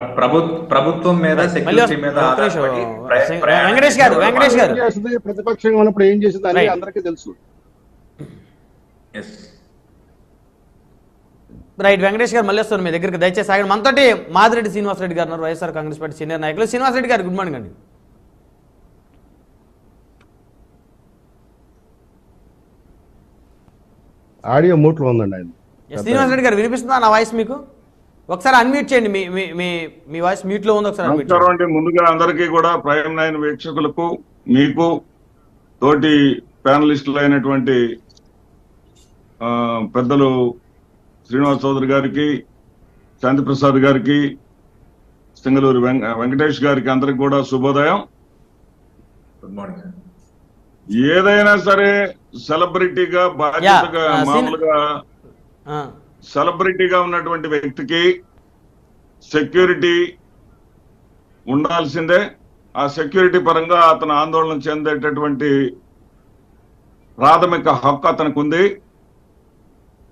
ప్రభుత్వం మీద సెక్యూరిటీ మీద ఆధారపడి వెంకటేష్ గారు ప్రతిపక్షంగా ఉన్నప్పుడు ఏం చేసింది అని అందరికీ తెలుసు. రైట్ వెంకటేష్ గారు మళ్ళీ వస్తారు మీ దగ్గరికి, దయచేసి ఆగండి. మనతోటి మాదిరెడ్డి శ్రీనివాసరెడ్డి గారు, వైఎస్ఆర్ కాంగ్రెస్ పార్టీ సీనియర్ నాయకులు. శ్రీనివాసరెడ్డి గారు గుడ్ మార్నింగ్ అండి. ఆడియో మూట్లో ఉందండి ఆయన. శ్రీనివాసరెడ్డి గారు వినిపిస్తుందా నా వాయిస్ మీకు? ఒకసారి అన్మ్యూట్ చేయండి, మీ వాయిస్ మ్యూట్ లో ఉంది, ఒకసారి అన్మ్యూట్ చేయండి. ముందుగా అందరికీ కూడా ప్రైమ్ 9 వీక్షకులకు, మీకు తోటి ప్యానలిస్టులు అయినటువంటి పెద్దలు శ్రీనివాస్ చౌదరి గారికి, శాంతిప్రసాద్ గారికి, సింగళూరు వెంకటేష్ గారికి అందరికి కూడా శుభోదయం. Good morning. ఏదైనా సరే సెలబ్రిటీగా బాధ్యతగా మామూలుగా సెలబ్రిటీగా ఉన్నటువంటి వ్యక్తికి సెక్యూరిటీ ఉండాల్సిందే. ఆ సెక్యూరిటీ పరంగా అతను ఆందోళన చెందేటటువంటి ప్రాథమిక హక్కు అతనికి ఉంది.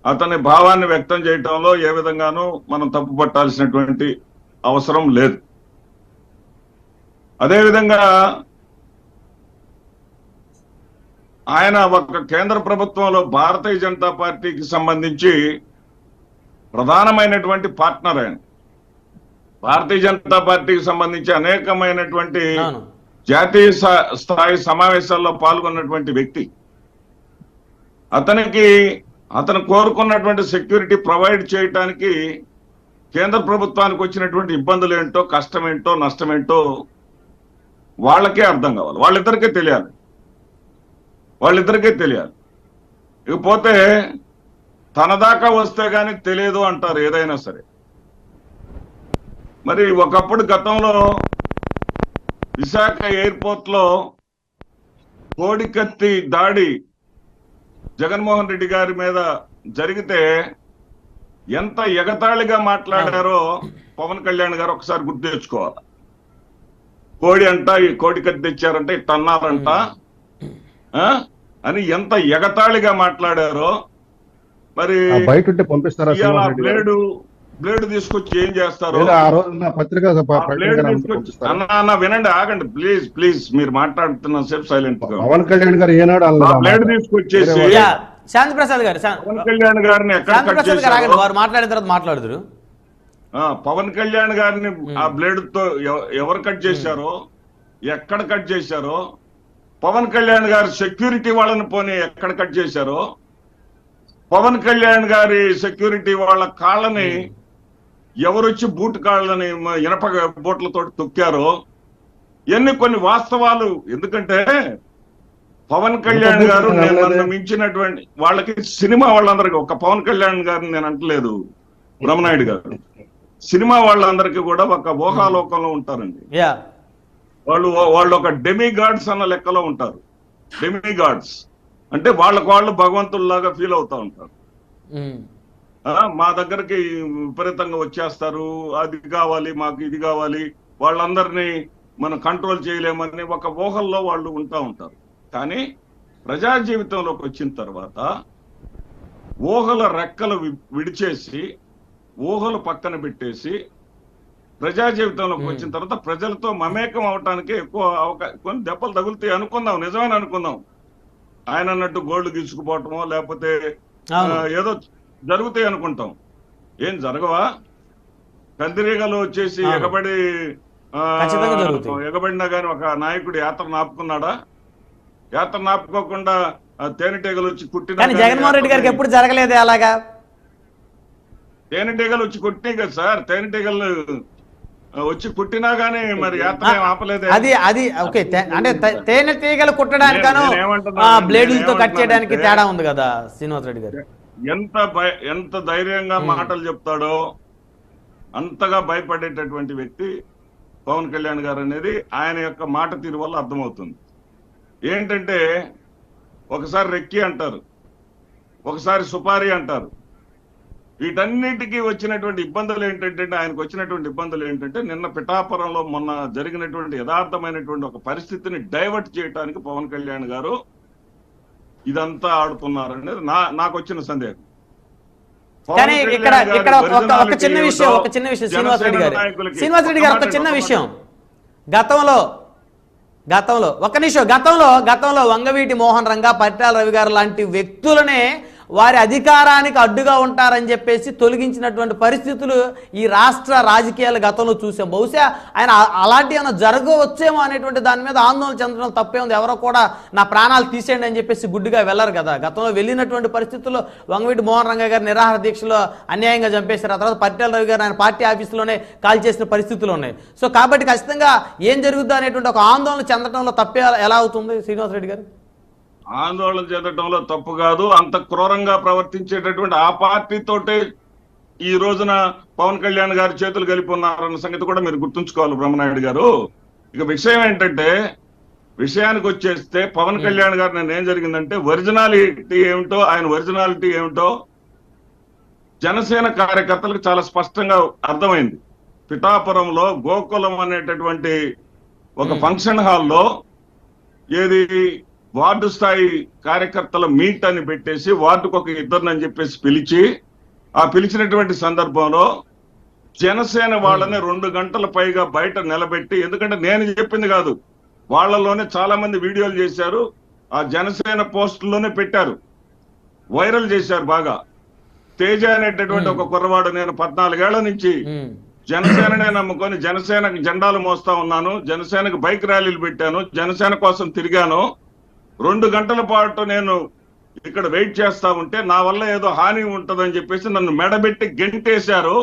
అతని భావాన్ని వ్యక్తం చేయటంలో ఏ విధంగానూ మనం తప్పు పట్టాల్సినటువంటి అవసరం లేదు. అదేవిధంగా ఆయన ఒక కేంద్ర ప్రభుత్వంలో భారతీయ జనతా పార్టీకి సంబంధించి ప్రధానమైనటువంటి పార్ట్నర్. ఆయన భారతీయ జనతా పార్టీకి సంబంధించి అనేకమైనటువంటి జాతీయ స్థాయి సమావేశాల్లో పాల్గొన్నటువంటి వ్యక్తి. అతను కోరుకున్నటువంటి సెక్యూరిటీ ప్రొవైడ్ చేయటానికి కేంద్ర ప్రభుత్వానికి వచ్చినటువంటి ఇబ్బందులు ఏంటో, కష్టమేంటో, నష్టమేంటో వాళ్ళకే అర్థం కావాలి, వాళ్ళిద్దరికీ తెలియాలి. ఇకపోతే తన దాకా వస్తే గానీ తెలియదు అంటారు ఏదైనా సరే. మరి ఒకప్పుడు గతంలో విశాఖ ఎయిర్పోర్ట్ లో కోడికత్తి దాడి జగన్మోహన్ రెడ్డి గారి మీద జరిగితే ఎంత ఎగతాళిగా మాట్లాడారో పవన్ కళ్యాణ్ గారు ఒకసారి గుర్తు తెచ్చుకోవాలి. ఈ కోడికత్తి తెచ్చారంట, ఇట్ట అన్నారంట అని ఎంత ఎగతాళిగా మాట్లాడారో. మరి బ్లేడ్ తీసుకొచ్చి ఏం చేస్తారు? అన్న వినండి, ఆగండి ప్లీజ్. మీరు మాట్లాడుతున్న సేపు సైలెంట్ గా. పవన్ కళ్యాణ్ గారు ఏనాడు బ్లేడ్ తీసుకొచ్చేసి శాంతిప్రసాద్ గారు, పవన్ కళ్యాణ్ గారిని ఎక్కడ కట్ చేశారు? మాట్లాడిన తర్వాత మాట్లాడుతురు. పవన్ కళ్యాణ్ గారిని ఆ బ్లేడ్ తో ఎవరు కట్ చేశారో, ఎక్కడ కట్ చేశారో, పవన్ కళ్యాణ్ గారి సెక్యూరిటీ వాళ్ళని పోనీ ఎక్కడ కట్ చేశారో, పవన్ కళ్యాణ్ గారి సెక్యూరిటీ వాళ్ళ కాళ్ళని ఎవరొచ్చి బూట్ కాళ్ళని ఇనప బూట్లతో తొక్కారో, ఇవన్నీ కొన్ని వాస్తవాలు. ఎందుకంటే పవన్ కళ్యాణ్ గారు నన్ను మించినటువంటి వాళ్ళకి, సినిమా వాళ్ళందరికీ, ఒక పవన్ కళ్యాణ్ గారిని నేను అంటలేదు, బ్రహ్మనాయుడు గారు, సినిమా వాళ్ళందరికీ కూడా ఒక ఊహాలోకంలో ఉంటారండి. వాళ్ళు ఒక డెమీ గాడ్స్ అన్న లెక్కలో ఉంటారు. డెమీ గాడ్స్ అంటే వాళ్ళు భగవంతుల్లాగా ఫీల్ అవుతా ఉంటారు. మా దగ్గరికి విపరీతంగా వచ్చేస్తారు, అది కావాలి, మాకు ఇది కావాలి, వాళ్ళందరినీ మనం కంట్రోల్ చేయలేమని ఒక ఊహల్లో వాళ్ళు ఉంటారు. కానీ ప్రజా జీవితంలోకి వచ్చిన తర్వాత ఊహల రెక్కలు విడిచేసి, ఊహలు పక్కన పెట్టేసి ప్రజా జీవితంలోకి వచ్చిన తర్వాత ప్రజలతో మమేకం అవటానికి ఎక్కువ కొన్ని దెబ్బలు తగులుతాయి అనుకుందాం, నిజమైన అనుకుందాం. ఆయన అన్నట్టు గోళ్లు గీసుకుపోవటమో లేకపోతే ఏదో జరుగుతాయి అనుకుంటాం. ఏం జరగవా? కందిరీగలు వచ్చేసి ఎగబడినా గాని ఒక నాయకుడు యాత్ర నాపుకున్నాడా? యాత్ర నాపుకోకుండా తేనెటీగలు వచ్చి కుట్టిన, జగన్మోహన్ రెడ్డి గారికి ఎప్పుడు జరగలేదు అలాగా. తేనెటీగలు వచ్చి కుట్టినాయి కదా సార్, తేనెటీగలు వచ్చి కుట్టినా గానీ మరి యాత్ర ఆపలేదు. అది ఓకే. అంటే తేనెటీగలు కుట్టడానికను బ్లేడులతో కట్ చేయడానికి తేడా ఉంది కదా శ్రీనివాస్ రెడ్డి గారు. ఎంత ధైర్యంగా మాటలు చెప్తాడో అంతగా భయపడేటటువంటి వ్యక్తి పవన్ కళ్యాణ్ గారు అనేది ఆయన యొక్క మాట తీరు వల్ల అర్థమవుతుంది. ఏంటంటే ఒకసారి రెక్కి అంటారు, ఒకసారి సుపారీ అంటారు. వీటన్నిటికీ వచ్చినటువంటి ఇబ్బందులు ఏంటంటే, ఆయనకు వచ్చినటువంటి ఇబ్బందులు ఏంటంటే, నిన్న పిఠాపురంలో మొన్న జరిగినటువంటి యథార్థమైనటువంటి ఒక పరిస్థితిని డైవర్ట్ చేయడానికి పవన్ కళ్యాణ్ గారు ఇదంతా ఆడుతున్నారనేది నాకు వచ్చిన సందేహం. కానీ పవన్ ఇక్కడ కళ్యాణ్ గారి ఇక్కడ ఒక ఒరిజినాలిటీ చిన్న విషయం ఏమిటో ఒక చిన్న విషయం శ్రీనివాసరెడ్డి గారు నాయకులకి శ్రీనివాసరెడ్డి గారు ఒక చిన్న విషయం గతంలో ఒక్క నిమిషం గతంలో వంగవీటి మోహన్ రంగా పరిటాల రవి గారు లాంటి వ్యక్తులనే వారి అధికారానికి అడ్డుగా ఉంటారని చెప్పేసి తొలగించినటువంటి పరిస్థితులు ఈ రాష్ట్ర రాజకీయాల గతంలో చూసాం. బహుశా ఆయన అలాంటి ఏమైనా జరగవచ్చేమో అనేటువంటి దాని మీద ఆందోళన చెందడం తప్పే ఉంది. ఎవరో కూడా నా ప్రాణాలు తీసేయండి అని చెప్పేసి గుడ్డిగా వెళ్ళరు కదా. గతంలో వెళ్ళినటువంటి పరిస్థితుల్లో వంగవీటి మోహన్ రంగా గారు నిరాహార దీక్షలో అన్యాయంగా చంపేశారు. ఆ తర్వాత పరిటాల రవి గారు ఆయన పార్టీ ఆఫీసులోనే కాల్ చేసిన పరిస్థితులు ఉన్నాయి. సో కాబట్టి ఖచ్చితంగా ఏం జరుగుద్దా అనేటువంటి ఒక ఆందోళన చెందడంలో తప్పే ఎలా అవుతుంది శ్రీనివాసరెడ్డి గారు? ఆందోళన చెందడంలో తప్పు కాదు. అంత క్రూరంగా ప్రవర్తించేటటువంటి ఆ పార్టీతోటే ఈ రోజున పవన్ కళ్యాణ్ గారి చేతులు కలిపి ఉన్నారన్న సంగతి కూడా మీరు గుర్తుంచుకోవాలి బ్రహ్మనాయుడు గారు. ఇక విషయం ఏంటంటే, విషయానికి వచ్చేస్తే పవన్ కళ్యాణ్ గారు నేను ఏం జరిగిందంటే ఒరిజినాలిటీ ఏమిటో ఆయన ఒరిజినాలిటీ ఏమిటో జనసేన కార్యకర్తలకు చాలా స్పష్టంగా అర్థమైంది. పిఠాపురంలో గోకులం అనేటటువంటి ఒక ఫంక్షన్ హాల్లో ఏది వార్డు స్థాయి కార్యకర్తల మీట్ అని పెట్టేసి వార్డుకు ఒక ఇద్దరిని అని చెప్పేసి పిలిచి ఆ పిలిచినటువంటి సందర్భంలో జనసేన వాళ్ళని 2 గంటల పైగా బయట నిలబెట్టి, ఎందుకంటే నేను చెప్పింది కాదు, వాళ్ళలోనే చాలా మంది వీడియోలు చేశారు, ఆ జనసేన పోస్టుల్లోనే పెట్టారు, వైరల్ చేశారు బాగా. తేజ అనేటటువంటి ఒక కుర్రవాడు, నేను 14 ఏళ్ల నుంచి జనసేననే నమ్ముకొని జనసేనకు జెండాలు మోస్తా ఉన్నాను, జనసేనకు బైక్ ర్యాలీలు పెట్టాను, జనసేన కోసం తిరిగాను, 2 గంటల పాటు నేను ఇక్కడ వెయిట్ చేస్తా ఉంటే నా వల్ల ఏదో హాని ఉంటదని చెప్పేసి నన్ను మెడబెట్టి గెంటేశారు.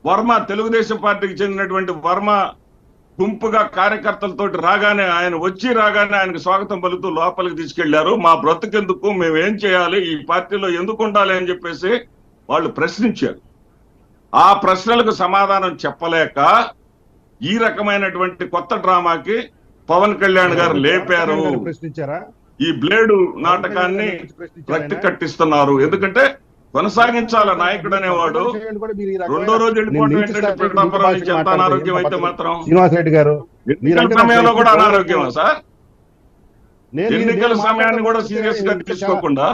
వర్మ, తెలుగుదేశం పార్టీకి చెందినటువంటి వర్మ గుంపుగా కార్యకర్తలతో రాగానే ఆయనకు స్వాగతం పలుకుతూ లోపలికి తీసుకెళ్లారు. మా బ్రతుకెందుకు, మేము ఏం చేయాలి, ఈ పార్టీలో ఎందుకు ఉండాలి అని చెప్పేసి వాళ్ళు ప్రశ్నించారు. ఆ ప్రశ్నలకు సమాధానం చెప్పలేక ఈ రకమైనటువంటి కొత్త డ్రామాకి పవన్ కళ్యాణ్ గారు లేపారు. ఈ బ్లేడు నాటకాన్ని రక్తి కట్టిస్తున్నారు. ఎందుకంటే కొనసాగించాల నాయకుడు అనేవాడు. రెండో రోజు వెళ్ళిపోవడం ఏంటంటే పిఠాపురం నుంచి ఎంత అనారోగ్యం అయితే మాత్రం శ్రీనివాసరెడ్డి గారు ఎన్నికల సమయంలో కూడా అనారోగ్యమా సార్? ఎన్నికల సమయాన్ని కూడా సీరియస్ గా తీసుకోకుండా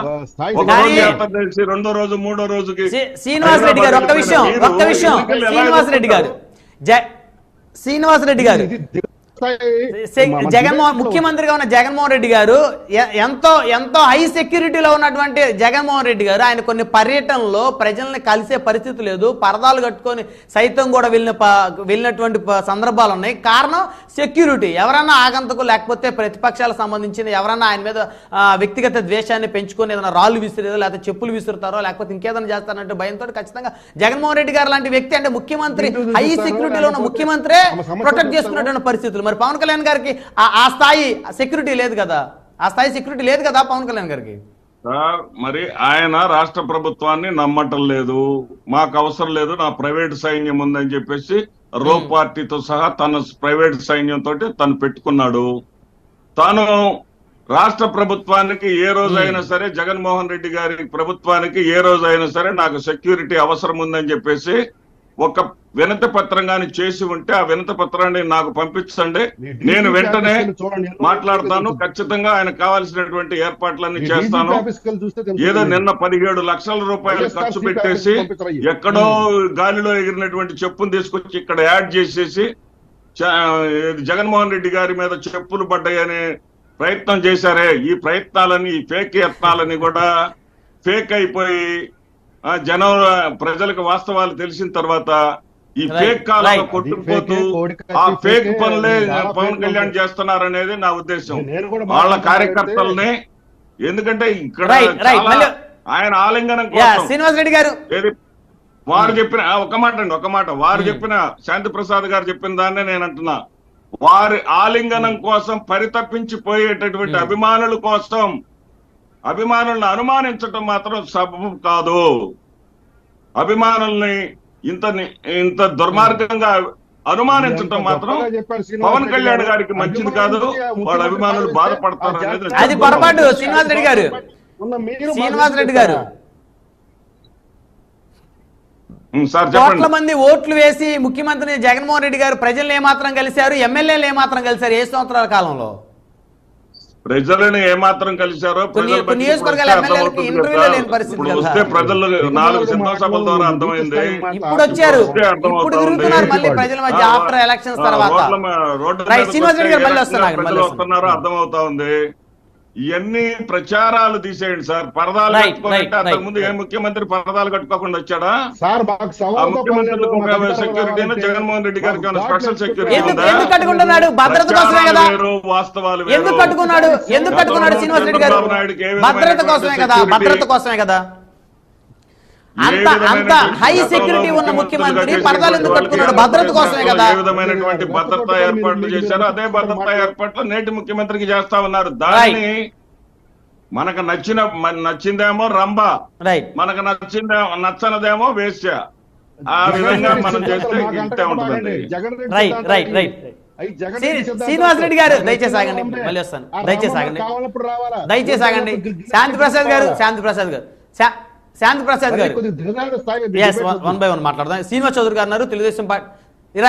ఒక రోజు యాత్ర చేసి రెండో రోజు మూడో రోజుకి శ్రీనివాసరెడ్డి గారు ఒక్క విషయం శ్రీనివాసరెడ్డి గారు ముఖ్యమంత్రిగా ఉన్న జగన్మోహన్ రెడ్డి గారు ఎంతో హై సెక్యూరిటీలో ఉన్నటువంటి జగన్మోహన్ రెడ్డి గారు ఆయన కొన్ని పర్యటనలో ప్రజల్ని కలిసే పరిస్థితి లేదు, పరదాలు కట్టుకొని సైతం కూడా వెళ్ళినటువంటి సందర్భాలు ఉన్నాయి. కారణం సెక్యూరిటీ. ఎవరన్నా ఆగంతకు లేకపోతే ప్రతిపక్షాలకు సంబంధించిన ఎవరన్నా ఆయన మీద వ్యక్తిగత ద్వేషాన్ని పెంచుకొని ఏదైనా రాళ్ళు విసిరేదో లేకపోతే చెప్పులు విసురుతారో లేకపోతే ఇంకేదైనా చేస్తారంటే భయంతో ఖచ్చితంగా జగన్మోహన్ రెడ్డి గారు లాంటి వ్యక్తి, అంటే ముఖ్యమంత్రి, హై సెక్యూరిటీలో ఉన్న ముఖ్యమంత్రే ప్రొటెక్ట్ చేసుకున్నటువంటి పరిస్థితులు. మరి పవన్ కళ్యాణ్ గారికి ఆ స్థాయి సెక్యూరిటీ లేదు కదా, పవన్ కళ్యాణ్ గారికి. సార్ మరి ఆయన రాష్ట్ర ప్రభుత్వాన్ని నమ్మటం లేదు, మాకు అవసరం లేదు, నా ప్రైవేట్ సైన్యం ఉందని చెప్పేసి రో పార్టీతో సహా తన ప్రైవేట్ సైన్యంతో తను పెట్టుకున్నాడు. తాను రాష్ట్ర ప్రభుత్వానికి ఏ రోజైనా సరే, జగన్మోహన్ రెడ్డి గారి ప్రభుత్వానికి ఏ రోజైనా సరే నాకు సెక్యూరిటీ అవసరం ఉందని చెప్పేసి ఒక వినతి పత్రంగాని చేసి ఉంటే ఆ వినతి పత్రాన్ని నాకు పంపించండి, నేను వెంటనే మాట్లాడతాను, ఖచ్చితంగా ఆయన కావాల్సినటువంటి ఏర్పాట్లన్నీ చేస్తాను. ఏదో నిన్న 17 లక్షల రూపాయలు ఖర్చు పెట్టేసి ఎక్కడో గాలిలో ఎగిరినటువంటి చెప్పును తీసుకొచ్చి ఇక్కడ యాడ్ చేసేసి జగన్మోహన్ రెడ్డి గారి మీద చెప్పులు పడ్డాయనే ప్రయత్నం చేశారే, ఈ ప్రయత్నాలని, ఈ ఫేక్ యత్నాలని కూడా ఫేక్ అయిపోయి ప్రజలకు వాస్తవాలు తెలిసిన తర్వాత ఈ ఫేక్ కాలంలో కొట్టుకుపోతూ ఆ ఫేక్ పనులే పవన్ కళ్యాణ్ చేస్తున్నారనేది నా ఉద్దేశం. వాళ్ళ కార్యకర్తల్ని, ఎందుకంటే ఇక్కడ ఆయన ఆలింగనం కోసం శ్రీనివాసరెడ్డి గారు వారు చెప్పిన ఒక మాట వారు చెప్పిన శాంతి ప్రసాద్ గారు చెప్పిన దాన్నే నేను అంటున్నా, వారి ఆలింగనం కోసం పరితపించిపోయేటటువంటి అభిమానుల కోసం అభిమానులను అనుమానించటం మాత్రం సబబు కాదు. అభిమానుల్ని ఇంత దుర్మార్గంగా అనుమానించటం మాత్రం పవన్ కళ్యాణ్ గారికి మంచిది కాదు, వాళ్ళ అభిమానులు బాధపడతారు అనేది అది పొరపాటు. శ్రీనివాసరెడ్డి గారు కోట్ల మంది ఓట్లు వేసి ముఖ్యమంత్రి జగన్మోహన్ రెడ్డి గారు ప్రజల్ని ఏమాత్రం కలిశారు, ఎమ్మెల్యేలు ఏమాత్రం కలిశారు ఏ సంవత్సరాల కాలంలో? ప్రజలను ఏమాత్రం కలిశారో కొన్ని ప్రజల బట్టి నియోజకవర్గాల ఇప్పుడు వస్తే ఎమ్మెల్యేలకి అర్థమవుతుంది ఇంటర్వ్యూలో కదా. లేని పరిస్థితి ఇప్పుడు కదా. వస్తే ప్రజలు 4 సిద్ధం సభల ద్వారా అర్థమైంది. ఇప్పుడు వచ్చారు, వస్తే అర్థమవుతా ఇప్పుడు ఉంది. తిరుగుతున్నారు మళ్ళీ ప్రజల మధ్య ఆఫ్టర్ ఎలక్షన్స్ తర్వాత. రోడ్ల రైట్, మీదకి శ్రీనివాస్ రెడ్డి గారు మళ్ళీ వస్తే వస్తున్నారు, ప్రజలు వస్తున్నారు అర్థమవుతా ఉంది. ఇవన్నీ ప్రచారాలు తీసేయండి సార్. పరదాలు రైట్, కట్టుకోవాలంటే రైట్, అంతకుముందు ఏ రైట్. ముఖ్యమంత్రి పరదాలు కట్టుకోకుండా వచ్చాడా? సార్ మాకు ఆ సవాల్తో ముఖ్యమంత్రికి పని లేదు. ఒక సెక్యూరిటీని జగన్మోహన్ రెడ్డి గారికి ఏమైనా స్పెషల్ సెక్యూరిటీ ఎందుకు ఉందా? ఎందుకు కట్టుకుంటున్నాడు? భద్రత కోసమే కదా. ప్రచారాలు వేరు, వాస్తవాలు వేరు. ఎందుకు కట్టుకున్నాడు? ఎందుకు కట్టుకున్నాడు శ్రీనివాస్ రెడ్డి గారు? చంద్రబాబు నాయుడుకి ఏ విధమైన భద్రత కోసమే కదా, security? భద్రత కోసమే కదా. అంత అంత హై సెక్యూరిటీ ఉన్న ముఖ్యమంత్రి పరదాలు ఎందుకు కట్టుకున్నాడు? భద్రత కోసమే కదా. ఏ విధమైనటువంటి భద్రతా ఏర్పాట్లు చేశారో అదే భద్రతా ఏర్పాట్లు నేటి ముఖ్యమంత్రికి చేస్తా ఉన్నారు. దాన్ని మనకు నచ్చిందేమో రంభ, రైట్, మనకు నచ్చనదేమో వేశ్య. ఆ విధంగా మనం చేస్తే ఇంతే ఉంటుందండి. Right, right, right. Srinivas Reddy గారు దయచేసి ఆగండి, మళ్ళీ వస్తాను. దయచేసి ఆగండి, దయచేసి ఆగండి. శాంతి ప్రసాద్ గారు, శాంతి ప్రసాద్ గారు, శాంతి ప్రసాద్ గారు, వన్ బై వన్ మాట్లాడదాం. శ్రీనివాస్ చౌదరి గారు ఉన్నారు, తెలుగుదేశం పార్టీ